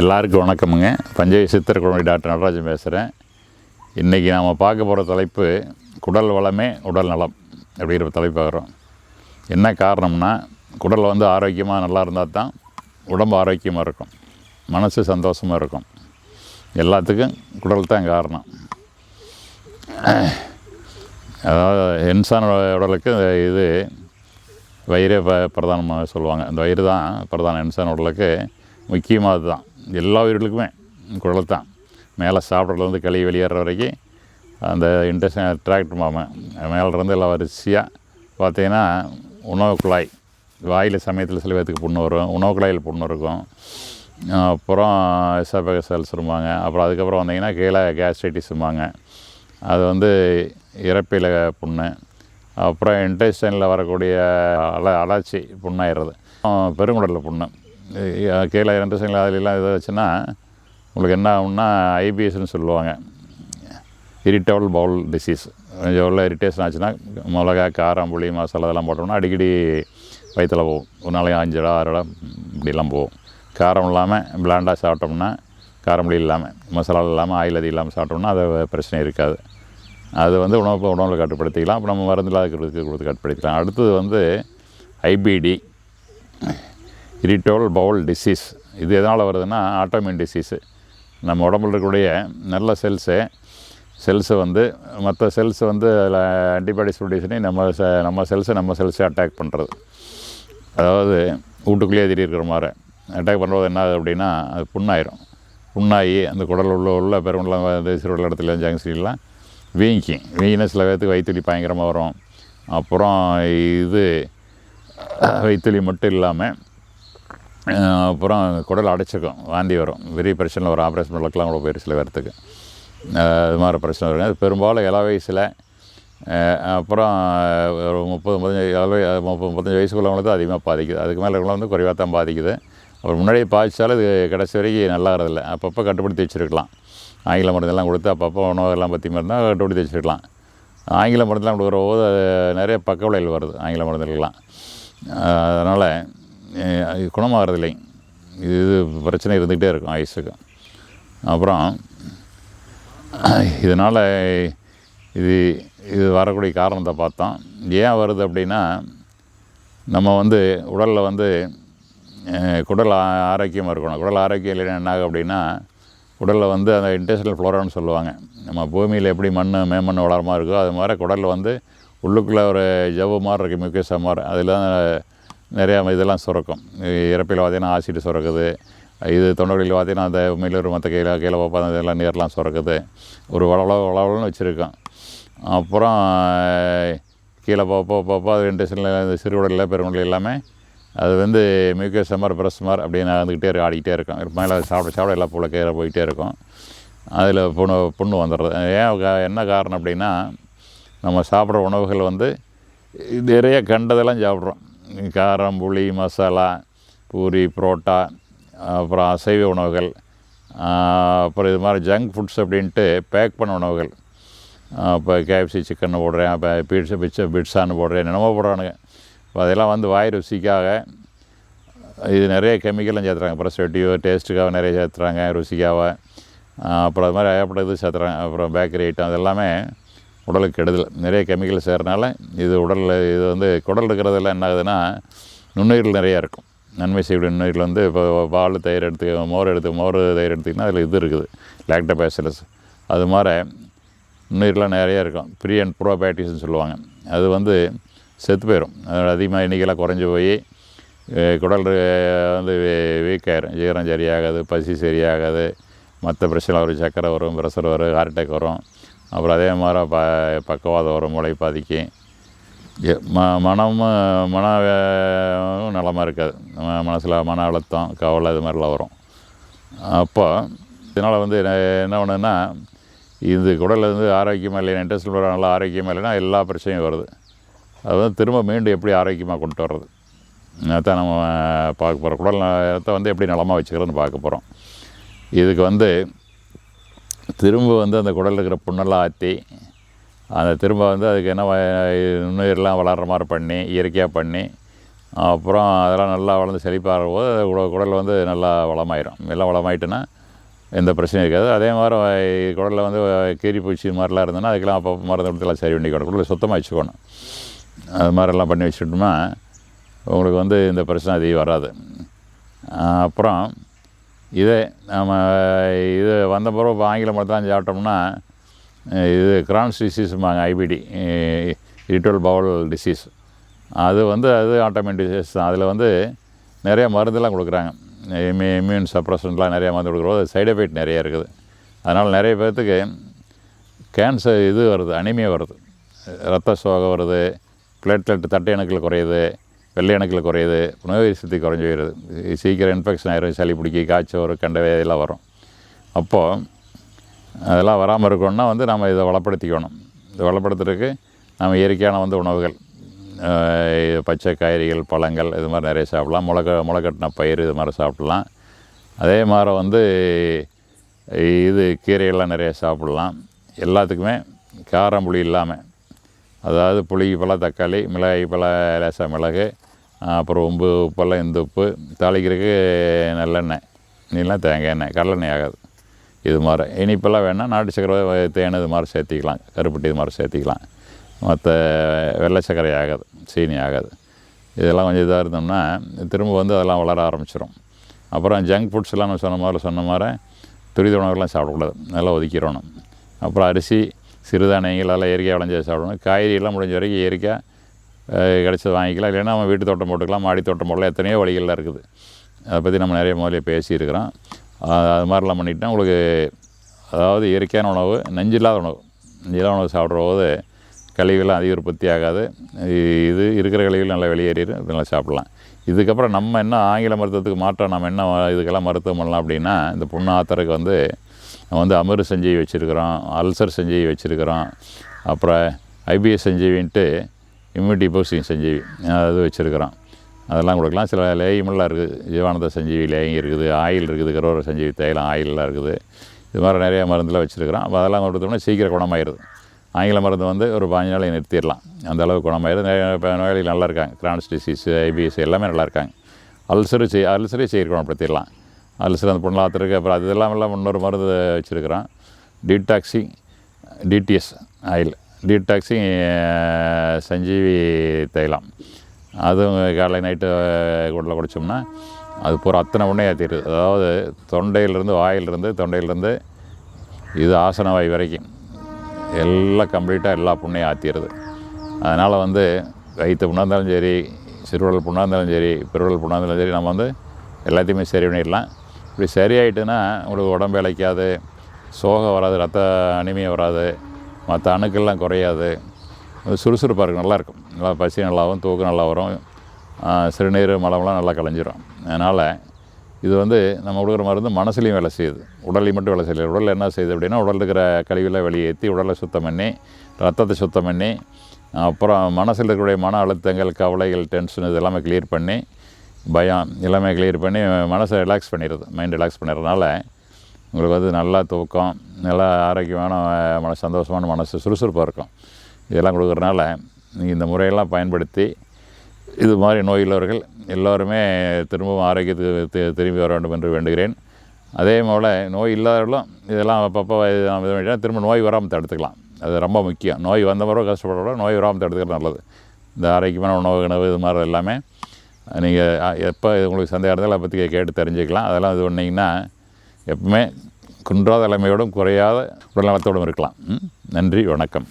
எல்லாருக்கும் வணக்கமுங்க. பஞ்சை சித்தர் குழந்தை டாக்டர் நடராஜன் பேசுகிறேன். இன்றைக்கி நாம் பார்க்க போகிற தலைப்பு குடல் வளமே உடல் நலம் அப்படிங்கிற தலைப்பு பார்க்குறோம். என்ன காரணம்னா, குடல் ஆரோக்கியமாக நல்லா இருந்தால் தான் உடம்பு ஆரோக்கியமாக இருக்கும், மனசு சந்தோஷமாக இருக்கும். எல்லாத்துக்கும் குடல் தான் காரணம். அதாவது இன்சான் உடலுக்கு இது வயிறே பிரதானமாக சொல்லுவாங்க. அந்த வயிறு தான் பிரதான இன்சான் உடலுக்கு முக்கியமானது தான். எல்லா உயிர்களுக்குமே குடல் தான். மேலே சாப்பிட்றதுலேருந்து கழுவி வெளியேற வரைக்கும் அந்த இன்டெஸ்டைன் ட்ராக்ட் மேலேருந்து எல்லாம் வரிசையாக பார்த்திங்கன்னா உணவு குழாய், வாயில் சமயத்தில் சில பேர்த்துக்கு புண்ணு வரும், உணவு குழாயில் புண்ணு இருக்கும். அப்புறம் எசோஃபேகஸ் அப்புறம் அதுக்கப்புறம் வந்திங்கன்னா கீழே கேஸ்ட்ரைட்டிஸும்பாங்க. அது இறப்பையில் புண்ணு. அப்புறம் இன்டெஸ்டைனில் வரக்கூடிய அலர்ச்சி புண்ணாயிடுறது. பெருங்குடலில் புண்ணு கீழே இன்டெஸ்டைனில் அதிலெல்லாம் இதை வச்சுன்னா உங்களுக்கு என்ன ஆகும்னா ஐபிஎஸ்ன்னு சொல்லுவாங்க, இரிட்டபிள் பவுல் டிசீஸ். கொஞ்சம் உள்ள இரிட்டேஷன் ஆச்சுன்னா மிளகா, காரம், புளி, மசாலா இதெல்லாம் போட்டோம்னா அடிக்கடி வயிற்றில் போகும். ஒரு நாளைக்கு 5 இடம் 6 இடம் இப்படிலாம் போகும். காரம் இல்லாமல் பிளாண்டாக சாப்பிட்டோம்னா, காரம் புளி இல்லாமல், மசாலா இல்லாமல், ஆயில் அதிகம் இல்லாமல் சாப்பிட்டோம்னா அது பிரச்சனை இருக்காது. அது உணவில் கட்டுப்படுத்திக்கலாம். அப்போ நம்ம மருந்து இல்லாத கொடுத்து கட்டுப்படுத்திக்கலாம். அடுத்தது ஐபிடி, இரிட்டபிள் பவுல் டிசீஸ். இது எதனால் வருதுன்னா ஆட்டோமின் டிசீஸு. நம்ம உடம்புல இருக்கக்கூடிய நல்ல செல்ஸு மற்ற செல்ஸ் அதில் ஆன்டிபாடிஸ் ப்ரொடியூஸ் பண்ணி நம்ம செல்ஸை அட்டாக் பண்ணுறது. அதாவது வீட்டுக்குள்ளேயே இருக்கிற மாதிரி அட்டாக் பண்ணுறது என்ன ஆகுது அப்படின்னா, அது புண்ணாகி அந்த குடல் உள்ள பெருங்குடல் சிறுகுடல் இடத்துல ஜங்ஷன்லாம் வீங்கின சில பேர்த்துக்கு வயிற்றுலி பயங்கரமாக வரும். அப்புறம் வயிற்றுலி மட்டும் இல்லாமல் அப்புறம் குடல் அடைச்சிக்கும், வாந்தி வரும், பெரிய பிரச்சனை வரும். ஆப்ரேஷன் பண்ணலாம் கூட போயிடும் சில பேர்த்துக்கு. அது மாதிரி பிரச்சனை வரும். அது பெரும்பாலும் இள வயசில், அப்புறம் ஒரு 30-35 வயசுக்குள்ளவங்களுக்கு தான் அதிகமாக பாதிக்குது. அதுக்கு மேலே இருக்கவங்க குறைவாக தான் பாதிக்குது. அப்புறம் முன்னாடியே பாதிச்சாலும் இது கடைசி வரைக்கும் நல்லாகிறதில்ல. அப்பப்போ கட்டுப்படுத்தி வச்சுருக்கலாம். ஆங்கில மருந்தெல்லாம் கொடுத்து அப்பப்போ உணவெல்லாம் பற்றி இருந்தால் கட்டுப்படுத்தி வச்சுருக்கலாம். ஆங்கில மருந்தெல்லாம் கொடுக்குற போது அது நிறைய பக்க விளைவுகள் வருது ஆங்கில மருந்துகள்லாம். அதனால் குணமாகறதில்லை. இது பிரச்சனை இருந்துக்கிட்டே இருக்கும் ஆயுசுக்கு. அப்புறம் இதனால் இது வரக்கூடிய காரணத்தை பார்த்தோம். ஏன் வருது அப்படின்னா, நம்ம உடலில் குடல் ஆரோக்கியமாக இருக்கணும். குடல் ஆரோக்கியம் இல்லைன்னா என்ன ஆகும் அப்படின்னா, உடலில் அந்த இன்டெஸ்டைனல் ஃப்ளோரான்னு சொல்லுவாங்க. நம்ம பூமியில் எப்படி மேமண் வளரமாக இருக்கோ அது மாதிரி குடலில் உள்ளுக்குள்ளே ஒரு ஜவ்வு மாதிரி இருக்குது, மியூக்கஸா மாதிரி. அதில் தான் நிறையா இதெல்லாம் சுரக்கும். இறப்பையில் பார்த்திங்கன்னா ஆசிட் சுரக்குது. இது தொண்டைகளில் பார்த்திங்கன்னா அந்த உண்மையில் மற்ற கீழே பார்ப்பா இதெல்லாம் நீரெலாம் சுரக்குது. ஒரு வளவளன்னு வச்சுருக்கோம். அப்புறம் கீழே பார்ப்பா அது இன்டெஸ்டைனில் இந்த சிறுகுடலில் பெருங்குடல் எல்லாமே அது மியூக்கஸ் மாதிரி பிரஸ் மாதிரி அப்படின்னு ஆடிக்கிட்டே இருக்கும். மேலே சாப்பிட எல்லாம் போல் கீழே போயிட்டே இருக்கும். அதில் புண்ணு வந்துடுறது. என்ன காரணம் அப்படின்னா, நம்ம சாப்பிட்ற உணவுகள் நிறைய கண்டதெல்லாம் சாப்பிட்றோம். காரம், புளி, மசாலா, பூரி, புரோட்டா, அப்புறம் அசைவ உணவுகள், அப்புறம் இது மாதிரி ஜங்க் ஃபுட்ஸ் அப்படின்ட்டு பேக் பண்ண உணவுகள். இப்போ கேஎஃப்சி சிக்கன் போடுறேன், இப்போ பிட்ஸான்னு போடுறேன், என்னென்னமோ போடுறானுங்க. இப்போ அதெல்லாம் வாய் ருசிக்காக இது நிறைய கெமிக்கல்லாம் சேர்த்துறாங்க. ப்ரெசர்வேட்டிவ் டேஸ்ட்டுக்காக நிறைய சேர்த்துறாங்க, ருசிக்காக. அப்புறம் அது மாதிரி ஏகப்பட்ட சேர்த்துறாங்க. அப்புறம் பேக்கரி ஐட்டம் அதெல்லாமே உடலுக்கு கெடுதல். நிறைய கெமிக்கல் சேர்றதுனால இது உடலில் குடல் இருக்கிறதெல்லாம் என்ன ஆகுதுன்னா, நுண்ணுயிர்கள் நிறையா இருக்கும். நன்மை செய்யக்கூடிய நுண்ணுயிர்கள் இப்போ பால் தயிர் மோர் தயிர் எடுத்திங்கன்னா அதில் இது இருக்குது, லாக்டோபாசிலஸ். அது மாதிரி நுண்ணுயிரெலாம் நிறையா இருக்கும். ப்ரீ அண்ட் ப்ரோபயோட்டிக்ஸ்னு சொல்லுவாங்க. அது செத்து போயிடும். அதோட அதிகமாக எண்ணிக்கைலாம் குறைஞ்சி போய் குடல் வீக் ஆயிரும். ஜீரணம் சரியாகாது, பசி சரியாகாது, மற்ற பிரச்சனை வரும், சக்கரை வரும், ப்ரெஷர் வரும், ஹார்ட் அட்டாக் வரும். அப்புறம் அதே மாதிரி பக்கவாதம் வரும், மூளை பாதிக்கும். மனமும் நலமாக இருக்காது. மனசில் மன அழுத்தம், கவலை இது மாதிரிலாம் வரும். அப்போ இதனால் என்ன பண்ணுன்னா, இது குடல் ஆரோக்கியமாக இல்லைன்னா, இன்டெஸ்டைன் நல்லா ஆரோக்கியமாக இல்லைன்னா எல்லா பிரச்சனையும் வருது. அது திரும்ப மீண்டும் எப்படி ஆரோக்கியமாக கொண்டு வர்றது, அதான் நம்ம பார்க்க போகிறோம். குடல் நலத்தை எப்படி நலமாக வச்சுக்கிறதுன்னு பார்க்க போகிறோம். இதுக்கு திரும்ப அந்த குடலில் இருக்கிற புண்ணெல்லாம் ஆற்றி அந்த திரும்ப அதுக்கு என்ன நுண்ணுயிரெலாம் வளர்கிற மாதிரி பண்ணி, இயற்கையாக பண்ணி அப்புறம் அதெல்லாம் நல்லா வளர்ந்து செழிப்பாகிற போது குடல் வந்து நல்லா வளமாயிரும். எல்லாம் வளமாயிட்டுன்னா எந்த பிரச்சனையும் இருக்காது. அதே மாதிரி குடலில் வந்து கீரிப்பூச்சி மாதிரிலாம் இருந்ததுன்னா அதுக்கெல்லாம் அப்பப்போ மருந்து கொடுத்துலாம் சரி பண்ணிக்கணும். குடலை சுத்தமாக வச்சுக்கணும். அது மாதிரிலாம் பண்ணி வச்சுட்டோம்னா உங்களுக்கு வந்து இந்த பிரச்சனை அதிகம் வராது. அப்புறம் இதே நம்ம இது வந்த பிறகு இப்போ ஆங்கில மருத்துவம் சாப்பிட்டோம்னா இது கிரான்ஸ் டிசீஸும்பாங்க, ஐபிடி, இரிட்டபிள் பவுல் டிசீஸ். அது வந்து அது ஆட்டோமின் டிசீஸ் தான். அதில் வந்து நிறையா மருந்துலாம் கொடுக்குறாங்க. இம்யூன் சப்ரஷன்லாம் நிறையா மருந்து கொடுக்குறோம். சைடு எஃபெக்ட் நிறைய இருக்குது. அதனால் நிறைய பேர்த்துக்கு கேன்சர் இது வருது, அனிமியா வருது, ரத்த சோகை வருது, பிளேட்லெட் தட்டை அணுக்கள் குறையுது, வெள்ளை அணுக்கள் குறையுது, நோய் சக்தி குறைஞ்சி போயிடுது, சீக்கிரம் இன்ஃபெக்ஷன் ஆயிரும், சளி பிடிக்கி, காய்ச்சல் வரும், கண்ட இதெல்லாம் வரும். அப்போது அதெல்லாம் வராமல் இருக்கணும்னா வந்து நம்ம இதை வளப்படுத்திக்கணும். இதை வளப்படுத்துறதுக்கு நம்ம இயற்கையான வந்து உணவுகள், பச்சை காய்கறிகள், பழங்கள் இது மாதிரி நிறைய சாப்பிட்லாம். முளைக்கட்டின பயிர் இது மாதிரி சாப்பிட்லாம். அதே மாதிரி வந்து இது கீரைகள்லாம் நிறைய சாப்பிட்லாம். எல்லாத்துக்குமே காரம் புளி இல்லாமல், அதாவது புளிக்கு பல தக்காளி, மிளகாய் பல லேசாக மிளகு, அப்புறம் உப்பெல்லாம் இந்த உப்பு, தாளிக்கிறதுக்கு நல்லெண்ணெய், இல்லைன்னா தேங்காய் எண்ணெய், கடலெண்ணெய் ஆகாது. இது மாதிரி இனிப்பெல்லாம் வேணால் நாட்டு சக்கரை, தேன் இது மாதிரி சேர்த்திக்கலாம், கருப்பட்டி இது மாதிரி சேர்த்திக்கலாம். மற்ற வெள்ளை சர்க்கரை ஆகாது, சீனி ஆகாது. இதெல்லாம் கொஞ்சம் இதாக இருந்தோம்னா திரும்ப வந்து அதெல்லாம் வளர ஆரம்பிச்சிடும். அப்புறம் ஜங்க் ஃபுட்ஸ்லாம் நம்ம சொன்ன மாதிரி துரித உணவுகள்லாம் சாப்பிடக்கூடாது, நல்லா ஒதுக்கிடணும். அப்புறம் அரிசி, சிறுதானியங்கள் அதெல்லாம் இயற்கையாக விளைஞ்சு சாப்பிடணும். காய்கறியெல்லாம் முடிஞ்ச வரைக்கும் இயற்கையாக கிடச்சது வாங்கிக்கலாம். இல்லைன்னா நம்ம வீட்டு தோட்டம் போட்டுக்கலாம், மாடி தோட்டம் போடலாம். எத்தனையோ வழிகள்லாம் இருக்குது. அதை பற்றி நம்ம நிறைய முதலே பேசியிருக்கிறோம். அது மாதிரிலாம் பண்ணிட்டால் உங்களுக்கு அதாவது இயற்கையான உணவு, நஞ்சில்லாத உணவு சாப்பிட்ற போது கழிவுகள்லாம் அதிக உற்பத்தி ஆகாது. இது இருக்கிற கழிவுகள் நல்லா வெளியேறிடும், இதெல்லாம் சாப்பிட்லாம். இதுக்கப்புறம் நம்ம என்ன ஆங்கில மருத்துவத்துக்கு மாற்றம் நம்ம என்ன இதுக்கெல்லாம் மருத்துவம் பண்ணலாம் அப்படின்னா, இந்த புண்ணு ஆத்தருக்கு வந்து நம்ம வந்து அமிர்த சஞ்சீவி வச்சுருக்கிறோம், அல்சர் சஞ்சீவி வச்சுருக்கிறோம், அப்புறம் ஐபிஎஸ் சஞ்சீவின்ட்டு இம்யூனிட்டி பூஸ்டிங் சஞ்சீவி அது வச்சுருக்கிறோம். அதெல்லாம் கொடுக்கலாம். சில லேயமெல்லாம் இருக்குது, ஜீவானந்த சஞ்சீவி லேயம் இருக்குது, ஆயில் இருக்குது, கருவற சஞ்சீவி தைலம் ஆயிலெலாம் இருக்குது. இது மாதிரி நிறையா மருந்துலாம் வச்சுருக்கிறோம். அப்போ அதெல்லாம் கொடுத்தோம்னா சீக்கிரம் குணமாயிருது. ஆங்கில மருந்து வந்து ஒரு 15 நாளைக்கு நிறுத்திடலாம், அந்தளவுக்கு குணமாயிருது. நிறைய நோயாளிகள் நல்லா இருக்காங்க. கிரான்ஸ் டிசீஸ், ஐபிஎஸ் எல்லாமே நல்லா இருக்காங்க. அல்சரே சீக்கிரம் குணப்படுத்திடலாம். அல்சர் அந்த புண்ணு ஆத்திருக்கு. அப்புறம் அது எல்லாம் இன்னொரு மருந்து வச்சுருக்கிறோம், டிடிஎஸ் ஆயில், டீடாக்சிங் சஞ்சீவி தைலம். அதுவும் காலை நைட்டு குடலில் குடித்தோம்னா அது பூரா அத்தனை உடனே ஏற்றிடுது. அதாவது தொண்டையிலிருந்து இது ஆசன வாய் வரைக்கும் எல்லாம் கம்ப்ளீட்டாக எல்லா புண்ணையும் ஆற்றிடுது. அதனால் வந்து வயிற்று புண்ணாக இருந்தாலும் சரி, சிறுவடல் புண்ணாக இருந்தாலும் சரி, பெருவடல் புண்ணாக இருந்தாலும் சரி, நம்ம வந்து எல்லாத்தையுமே சரி பண்ணிடலாம். இப்படி சரியாயிட்டுன்னா உங்களுக்கு உடம்பு இளைக்காது, சோகம் வராது, ரத்த அனிமியா வராது, மற்ற அணுக்கள்லாம் குறையாது, சுறுசுறுப்பாக இருக்கும், நல்லாயிருக்கும். நல்லா பசி நல்லாவும், தூக்கம் நல்லா வரும், சிறுநீர் மலம்லாம் நல்லா கலைஞ்சிரும். அதனால் இது வந்து நம்ம கொடுக்குற மருந்து மனசுலையும் வேலை செய்யுது, உடலையும் மட்டும் வேலை செய்யலை. உடலில் என்ன செய்யுது அப்படின்னா, உடலில் இருக்கிற கழிவுகளை வெளியேற்றி உடலை சுத்தம் பண்ணி, ரத்தத்தை சுத்தம் பண்ணி, அப்புறம் மனசில் இருக்கக்கூடிய மன அழுத்தங்கள், கவலைகள், டென்ஷன் இது எல்லாமே கிளியர் பண்ணி, பயம் எல்லாமே கிளியர் பண்ணி மனசை ரிலாக்ஸ் பண்ணிடுது, மைண்ட் ரிலாக்ஸ் பண்ணிடுறதுனால உங்களுக்கு வந்து நல்லா தூக்கம், நல்லா ஆரோக்கியமான சந்தோஷமான மனசு, சுறுசுறுப்பாக இருக்கும். இதெல்லாம் கொடுக்குறதுனால நீங்கள் இந்த முறையெல்லாம் பயன்படுத்தி இது மாதிரி நோய் உள்ளவர்கள் எல்லோருமே திரும்பவும் ஆரோக்கியத்துக்கு திரும்பி வர வேண்டும் என்று வேண்டுகிறேன். அதே போல் நோய் இல்லாதவர்களும் இதெல்லாம் அப்பப்போ திரும்ப நோய் வராமல் தடுத்துக்கலாம். அது ரொம்ப முக்கியம். நோய் வந்த பிறகு கஷ்டப்படுறத நோய் வராமல் தடுத்துக்கிறது நல்லது. இந்த ஆரோக்கியமான உணவு இது மாதிரி எல்லாமே நீங்கள் எப்போ உங்களுக்கு சந்தேகம் இருந்தாலும் அதை பற்றி கேட்டு தெரிஞ்சுக்கலாம். அதெல்லாம் இது பண்ணிங்கன்னா எப்பவுமே குன்றாத நிலைமையோடும் குறையாத உடல்நலத்தோடும் இருக்கலாம். நன்றி, வணக்கம்.